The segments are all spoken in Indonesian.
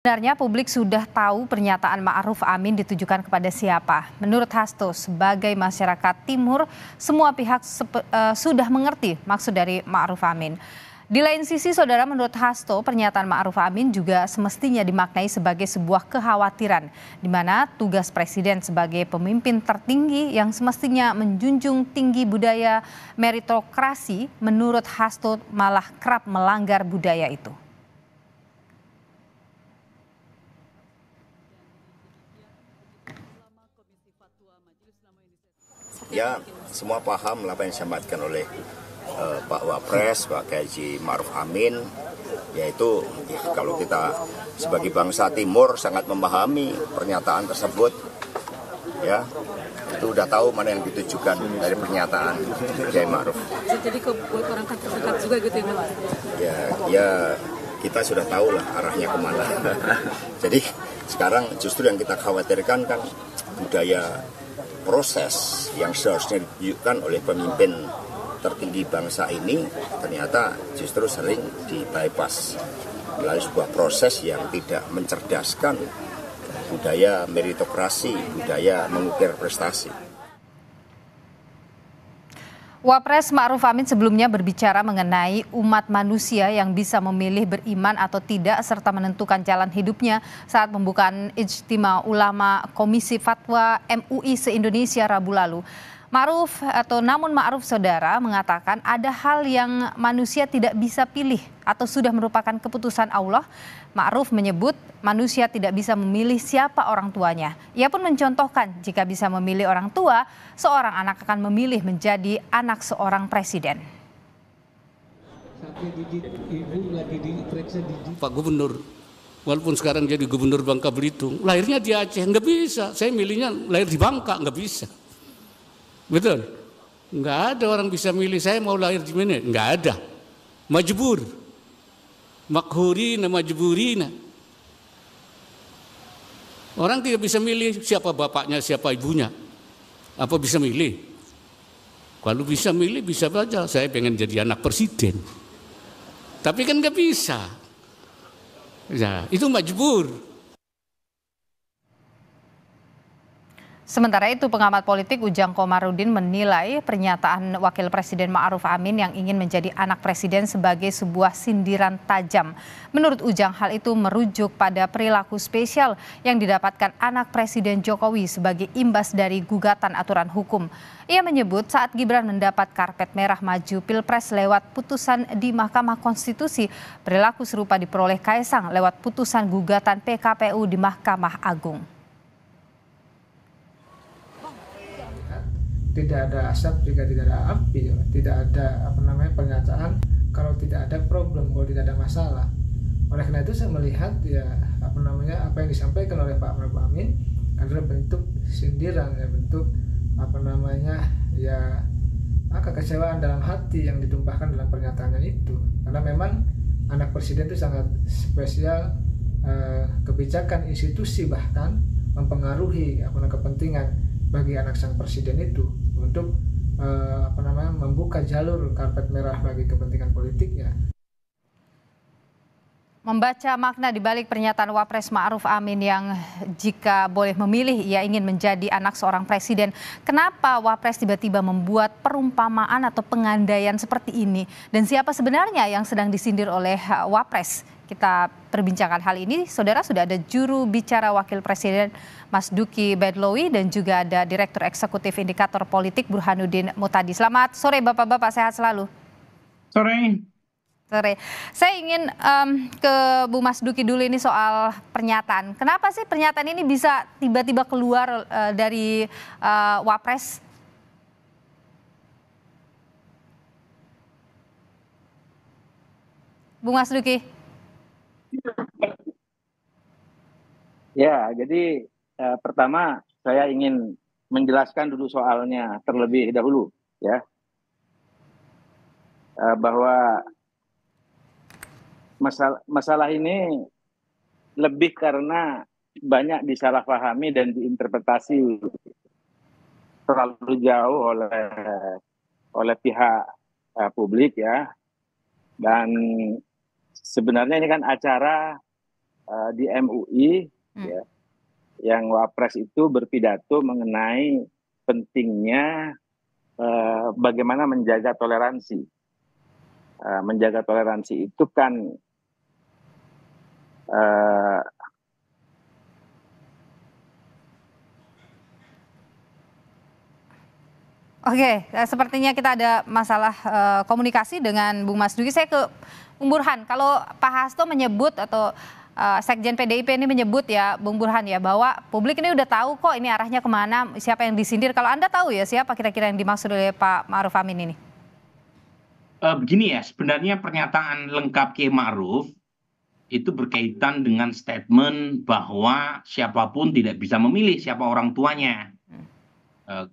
Sebenarnya publik sudah tahu pernyataan Ma'ruf Amin ditujukan kepada siapa. Menurut Hasto, sebagai masyarakat Timur, semua pihak sudah mengerti maksud dari Ma'ruf Amin. Di lain sisi, saudara, menurut Hasto, pernyataan Ma'ruf Amin juga semestinya dimaknai sebagai sebuah kekhawatiran, di mana tugas Presiden sebagai pemimpin tertinggi yang semestinya menjunjung tinggi budaya meritokrasi, menurut Hasto malah kerap melanggar budaya itu. Ya, semua paham apa yang disampaikan oleh Pak Wapres, Pak Haji Ma'ruf Amin, yaitu kalau kita sebagai bangsa Timur sangat memahami pernyataan tersebut, ya itu udah tahu mana yang ditujukan dari pernyataan Kiai Ma'ruf. Jadi buat orang terdekat juga gitu ya, Ya kita sudah tahu lah arahnya kemana. Jadi sekarang justru yang kita khawatirkan kan budaya proses yang seharusnya ditunjukkan oleh pemimpin tertinggi bangsa ini ternyata justru sering di-bypass melalui sebuah proses yang tidak mencerdaskan budaya meritokrasi, budaya mengukir prestasi. Wapres Ma'ruf Amin sebelumnya berbicara mengenai umat manusia yang bisa memilih beriman atau tidak serta menentukan jalan hidupnya saat pembukaan Ijtima Ulama Komisi Fatwa MUI se-Indonesia Rabu lalu. Namun Ma'ruf saudara mengatakan ada hal yang manusia tidak bisa pilih atau sudah merupakan keputusan Allah. Ma'ruf menyebut manusia tidak bisa memilih siapa orang tuanya. Ia pun mencontohkan jika bisa memilih orang tua, seorang anak akan memilih menjadi anak seorang presiden. Pak Gubernur, walaupun sekarang jadi Gubernur Bangka Belitung, lahirnya di Aceh, nggak bisa. Saya milihnya lahir di Bangka, nggak bisa. Betul? Nggak ada orang bisa milih saya mau lahir di mana, nggak ada. Majbur, makhurina, majburina. Orang tidak bisa milih siapa bapaknya, siapa ibunya. Apa bisa milih? Kalau bisa milih bisa saja. Saya pengen jadi anak presiden. Tapi kan nggak bisa. Ya, itu majbur. Sementara itu pengamat politik Ujang Komarudin menilai pernyataan Wakil Presiden Ma'ruf Amin yang ingin menjadi anak presiden sebagai sebuah sindiran tajam. Menurut Ujang, hal itu merujuk pada perilaku spesial yang didapatkan anak Presiden Jokowi sebagai imbas dari gugatan aturan hukum. Ia menyebut saat Gibran mendapat karpet merah maju Pilpres lewat putusan di Mahkamah Konstitusi, perilaku serupa diperoleh Kaisang lewat putusan gugatan PKPU di Mahkamah Agung. Tidak ada asap jika tidak ada api, tidak ada pernyataan kalau tidak ada problem, kalau tidak ada masalah. Oleh karena itu saya melihat apa yang disampaikan oleh Pak Ma'ruf Amin adalah bentuk sindiran, bentuk kekecewaan dalam hati yang ditumpahkan dalam pernyataannya itu. Karena memang anak presiden itu sangat spesial, kebijakan institusi bahkan mempengaruhi kepentingan bagi anak sang presiden itu untuk membuka jalur karpet merah bagi kepentingan politiknya. Membaca makna di balik pernyataan Wapres Ma'ruf Amin yang jika boleh memilih ia ingin menjadi anak seorang presiden. Kenapa Wapres tiba-tiba membuat perumpamaan atau pengandaian seperti ini? Dan siapa sebenarnya yang sedang disindir oleh Wapres? Kita perbincangkan hal ini, saudara, sudah ada juru bicara Wakil Presiden Mas Duki Bedlowi dan juga ada Direktur Eksekutif Indikator Politik Burhanuddin Mutadi. Selamat sore Bapak-Bapak, sehat selalu. Sore. Saya ingin ke Bu Mas Duki dulu ini soal pernyataan. Kenapa sih pernyataan ini bisa tiba-tiba keluar dari Wapres? Bu Mas Duki. Ya, jadi pertama saya ingin menjelaskan dulu soalnya terlebih dahulu, ya, bahwa masalah ini lebih karena banyak disalahpahami dan diinterpretasi terlalu jauh oleh pihak publik, ya, dan sebenarnya ini kan acara di MUI ya, yang Wapres itu berpidato mengenai pentingnya bagaimana menjaga toleransi. Menjaga toleransi itu kan Oke, sepertinya kita ada masalah komunikasi dengan Bung Mas Dugi. Saya ke Bung Burhan. Kalau Pak Hasto menyebut atau Sekjen PDIP ini menyebut ya, Bung Burhan ya, bahwa publik ini udah tahu kok ini arahnya kemana, siapa yang disindir. Kalau Anda tahu ya siapa kira-kira yang dimaksud oleh Pak Ma'ruf Amin ini? Begini ya, sebenarnya pernyataan lengkap Kiai Ma'ruf itu berkaitan dengan statement bahwa siapapun tidak bisa memilih siapa orang tuanya.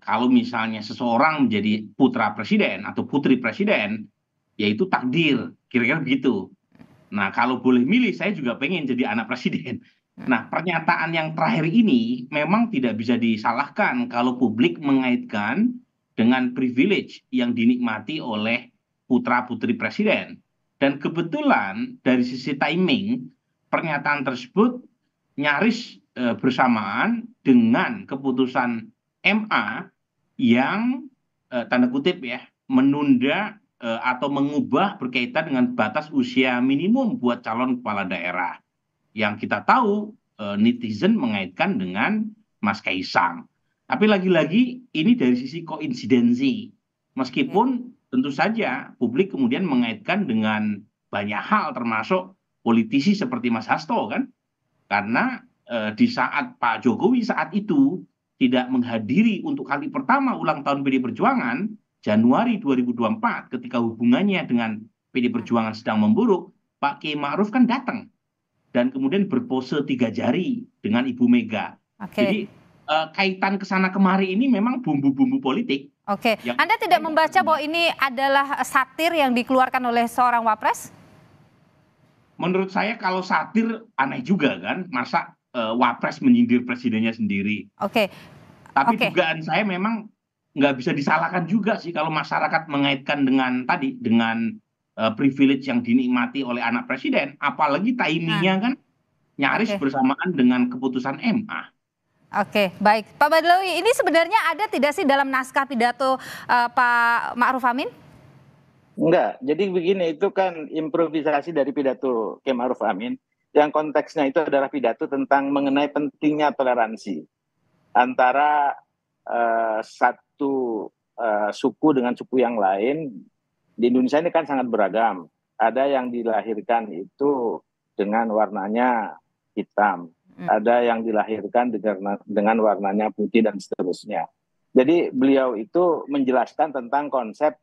Kalau misalnya seseorang menjadi putra presiden atau putri presiden, yaitu takdir, kira-kira begitu. Nah, kalau boleh milih, saya juga pengen jadi anak presiden. Nah, pernyataan yang terakhir ini memang tidak bisa disalahkan kalau publik mengaitkan dengan privilege yang dinikmati oleh putra-putri presiden. Dan kebetulan dari sisi timing, pernyataan tersebut nyaris bersamaan dengan keputusan MA yang tanda kutip ya menunda atau mengubah berkaitan dengan batas usia minimum buat calon kepala daerah. Yang kita tahu netizen mengaitkan dengan Mas Kaisang. Tapi lagi-lagi ini dari sisi koinsidensi. Meskipun tentu saja publik kemudian mengaitkan dengan banyak hal termasuk politisi seperti Mas Hasto kan. Karena di saat Pak Jokowi saat itu tidak menghadiri untuk kali pertama ulang tahun PD Perjuangan Januari 2024 ketika hubungannya dengan PD Perjuangan sedang memburuk, Pak Kiai Ma'ruf kan datang dan kemudian berpose 3 jari dengan Ibu Mega. Jadi kaitan kesana kemari ini memang bumbu-bumbu politik. Oke, Anda tidak membaca bahwa ini adalah satir yang dikeluarkan oleh seorang Wapres? Menurut saya kalau satir aneh juga kan, masa Wapres menyindir presidennya sendiri. Oke. Tapi dugaan saya memang nggak bisa disalahkan juga sih kalau masyarakat mengaitkan dengan tadi, dengan privilege yang dinikmati oleh anak presiden. Apalagi timingnya kan nyaris bersamaan dengan keputusan MA. Oke, baik. Pak Badlawi, ini sebenarnya ada tidak sih dalam naskah pidato Pak Ma'ruf Amin? Enggak, jadi begini, itu kan improvisasi dari pidato Kiai Ma'ruf Amin. Yang konteksnya itu adalah pidato tentang mengenai pentingnya toleransi antara satu suku dengan suku yang lain. Di Indonesia ini kan sangat beragam. Ada yang dilahirkan itu dengan warnanya hitam, ada yang dilahirkan dengan warnanya putih dan seterusnya. Jadi beliau itu menjelaskan tentang konsep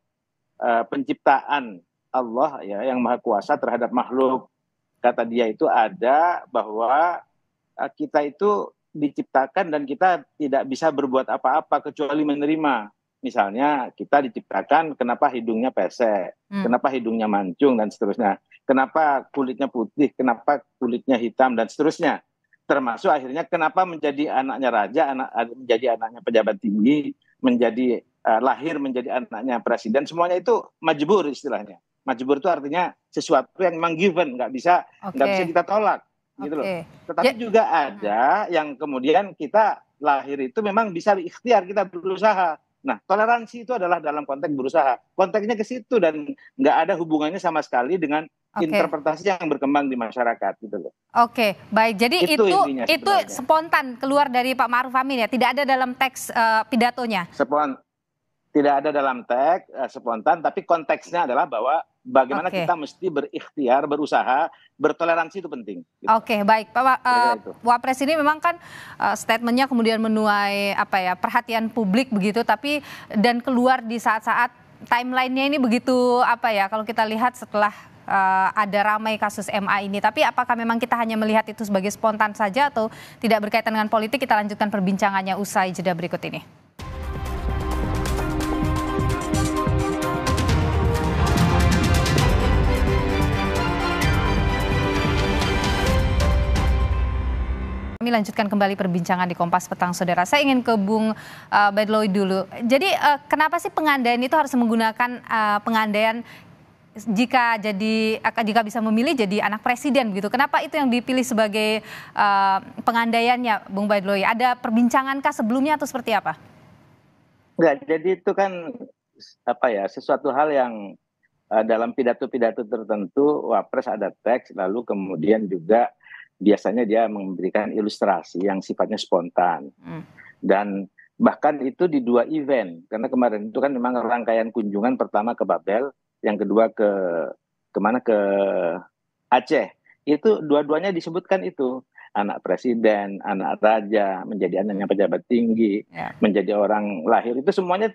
penciptaan Allah ya yang Maha Kuasa terhadap makhluk. Kata dia itu ada bahwa kita itu diciptakan dan kita tidak bisa berbuat apa-apa kecuali menerima. Misalnya kita diciptakan kenapa hidungnya pesek, kenapa hidungnya mancung dan seterusnya. Kenapa kulitnya putih, kenapa kulitnya hitam dan seterusnya. Termasuk akhirnya kenapa menjadi anaknya raja, menjadi anaknya pejabat tinggi, menjadi lahir menjadi anaknya presiden. Semuanya itu majbur istilahnya. Majbur itu artinya sesuatu yang memang given, nggak bisa kita tolak, gitu loh. Tetapi juga ada yang kemudian kita lahir itu memang bisa ikhtiar, kita berusaha. Nah, toleransi itu adalah dalam konteks berusaha. Konteksnya ke situ dan nggak ada hubungannya sama sekali dengan interpretasi yang berkembang di masyarakat, gitu loh. Oke, baik. Jadi itu spontan keluar dari Pak Ma'ruf Amin ya, tidak ada dalam teks pidatonya. Tidak ada dalam teks spontan, tapi konteksnya adalah bahwa bagaimana kita mesti berikhtiar, berusaha, bertoleransi itu penting. Gitu. Oke, baik. Pak Wapres ini memang kan statementnya kemudian menuai perhatian publik begitu, tapi dan keluar di saat-saat timelinenya ini begitu kalau kita lihat setelah ada ramai kasus MA ini. Tapi apakah memang kita hanya melihat itu sebagai spontan saja atau tidak berkaitan dengan politik? Kita lanjutkan perbincangannya usai jeda berikut ini. Kami lanjutkan kembali perbincangan di Kompas Petang, Saudara. Saya ingin ke Bung Badlawi dulu. Jadi kenapa sih pengandaian itu harus menggunakan pengandaian jika bisa memilih jadi anak presiden gitu. Kenapa itu yang dipilih sebagai pengandaiannya, Bung Bahlil? Ada perbincangankah sebelumnya atau seperti apa? Enggak, jadi itu kan sesuatu hal yang dalam pidato-pidato tertentu Wapres ada teks, lalu kemudian juga biasanya dia memberikan ilustrasi yang sifatnya spontan. Dan bahkan itu di 2 event, karena kemarin itu kan memang rangkaian kunjungan, pertama ke Babel, yang kedua ke Aceh. Itu dua-duanya disebutkan itu, anak presiden, anak raja, menjadi anaknya pejabat tinggi, menjadi orang lahir, itu semuanya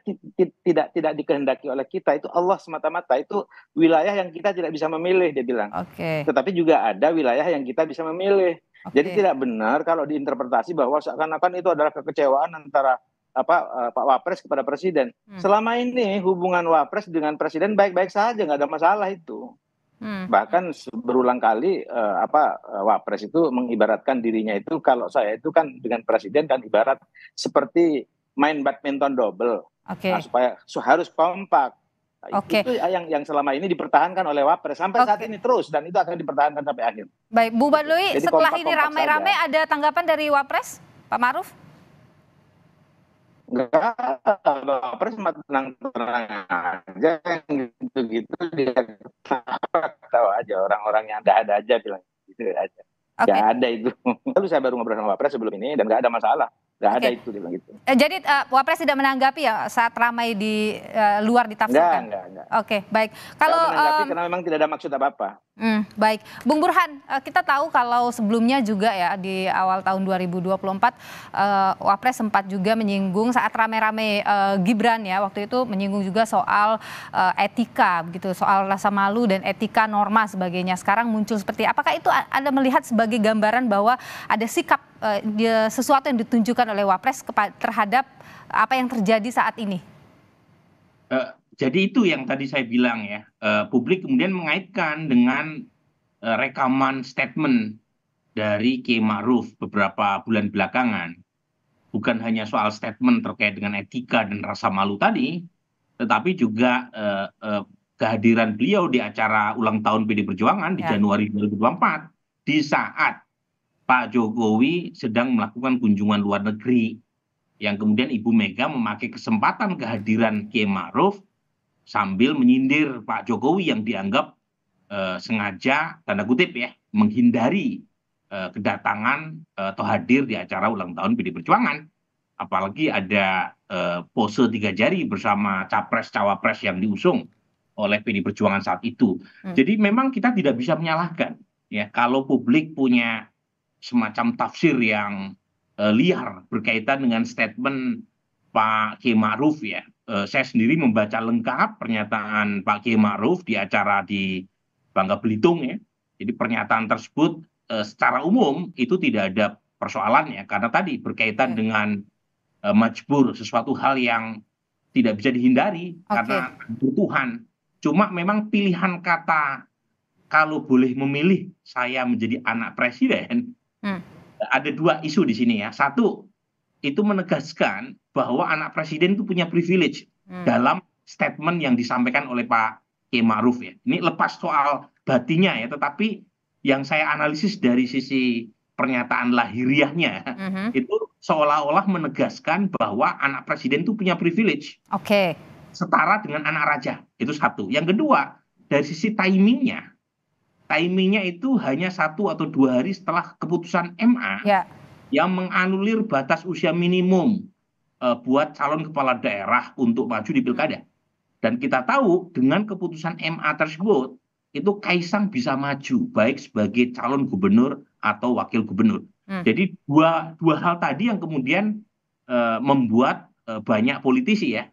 tidak dikehendaki oleh kita, itu Allah semata-mata, itu wilayah yang kita tidak bisa memilih, dia bilang. Tetapi juga ada wilayah yang kita bisa memilih. Jadi tidak benar kalau diinterpretasi bahwa seakan-akan itu adalah kekecewaan antara Pak Wapres kepada presiden. Selama ini hubungan Wapres dengan presiden baik-baik saja, nggak ada masalah itu. Bahkan berulang kali Wapres itu mengibaratkan dirinya itu, kalau saya itu kan dengan presiden kan ibarat seperti main badminton double, supaya harus kompak. Itu yang selama ini dipertahankan oleh Wapres sampai saat ini terus, dan itu akan dipertahankan sampai akhir. Baik, Bu Bahlil, setelah ini ramai-ramai ada tanggapan dari Wapres, Pak Ma'ruf? Enggak, Wapres tenang-tenang aja, gitu-gitu dia tahu aja, orang-orang yang ada aja bilang gitu aja. Nggak ada itu. Lalu saya baru ngobrol sama Wapres sebelum ini dan nggak ada masalah. Nggak ada itu, dia bilang gitu. Jadi Wapres tidak menanggapi ya saat ramai di luar ditafsirkan? Enggak. Oke, baik. Kalau menanggapi karena memang tidak ada maksud apa-apa. Baik, Bung Burhan, kita tahu kalau sebelumnya juga ya di awal tahun 2024 Wapres sempat juga menyinggung saat rame-rame Gibran ya, waktu itu menyinggung juga soal etika begitu, soal rasa malu dan etika, norma sebagainya. Sekarang muncul seperti apakah itu Anda melihat sebagai gambaran bahwa ada sikap sesuatu yang ditunjukkan oleh Wapres terhadap apa yang terjadi saat ini? Jadi itu yang tadi saya bilang ya, publik kemudian mengaitkan dengan rekaman statement dari Kiai Ma'ruf beberapa bulan belakangan. Bukan hanya soal statement terkait dengan etika dan rasa malu tadi, tetapi juga kehadiran beliau di acara ulang tahun PD Perjuangan di Januari 2024, di saat Pak Jokowi sedang melakukan kunjungan luar negeri, yang kemudian Ibu Mega memakai kesempatan kehadiran Kiai Ma'ruf sambil menyindir Pak Jokowi yang dianggap sengaja, tanda kutip ya, menghindari kedatangan atau hadir di acara ulang tahun PD Perjuangan. Apalagi ada pose 3 jari bersama capres-cawapres yang diusung oleh PD Perjuangan saat itu. Jadi memang kita tidak bisa menyalahkan ya kalau publik punya semacam tafsir yang liar berkaitan dengan statement Pak Kiai Ma'ruf ya. Saya sendiri membaca lengkap pernyataan Pak Kiai Ma'ruf di acara di Bangka Belitung ya. Jadi pernyataan tersebut secara umum itu tidak ada persoalannya, karena tadi berkaitan dengan majbur, sesuatu hal yang tidak bisa dihindari karena kebutuhan. Cuma memang pilihan kata kalau boleh memilih saya menjadi anak presiden, ada 2 isu di sini ya. Satu, itu menegaskan bahwa anak presiden itu punya privilege dalam statement yang disampaikan oleh Pak Kiai Ma'ruf ya. Ini lepas soal batinnya ya, tetapi yang saya analisis dari sisi pernyataan lahiriahnya itu seolah-olah menegaskan bahwa anak presiden itu punya privilege. Setara dengan anak raja. Itu satu. Yang kedua, dari sisi timingnya itu hanya 1 atau 2 hari setelah keputusan MA yang menganulir batas usia minimum buat calon kepala daerah untuk maju di pilkada. Dan kita tahu dengan keputusan MA tersebut, itu Kaisang bisa maju baik sebagai calon gubernur atau wakil gubernur. Jadi dua hal tadi yang kemudian membuat banyak politisi ya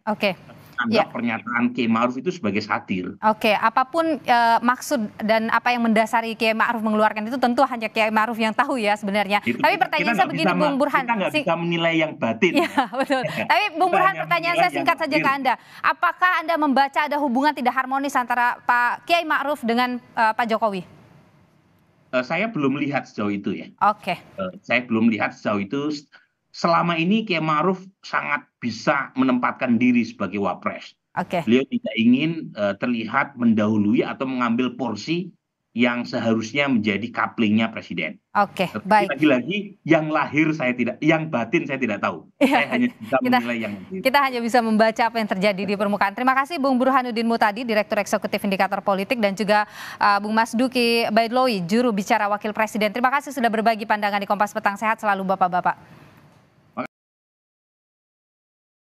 anggap pernyataan Kiai Ma'ruf itu sebagai satir. Apapun maksud dan apa yang mendasari Kiai Ma'ruf mengeluarkan itu tentu hanya Kiai Ma'ruf yang tahu ya sebenarnya. Tapi pertanyaan saya begini, Bung Burhan. Kita nggak bisa menilai yang batin. Ya, betul. Tapi Bung Burhan, pertanyaan saya singkat saja ke Anda. Apakah Anda membaca ada hubungan tidak harmonis antara Pak Kiai Ma'ruf dengan Pak Jokowi? Saya belum lihat sejauh itu ya. Saya belum lihat sejauh itu. Selama ini Kiai Ma'ruf sangat bisa menempatkan diri sebagai wapres. Beliau tidak ingin terlihat mendahului atau mengambil porsi yang seharusnya menjadi kaplingnya presiden. Baik. Lagi-lagi yang lahir saya tidak, yang batin saya tidak tahu. Saya hanya bisa menilai yang lahir. Kita hanya bisa membaca apa yang terjadi di permukaan. Terima kasih Bung Burhanuddin Muhtadi, Direktur Eksekutif Indikator Politik, dan juga Bung Mas Duki Baidloi, juru bicara Wakil Presiden. Terima kasih sudah berbagi pandangan di Kompas Petang. Sehat selalu Bapak-Bapak.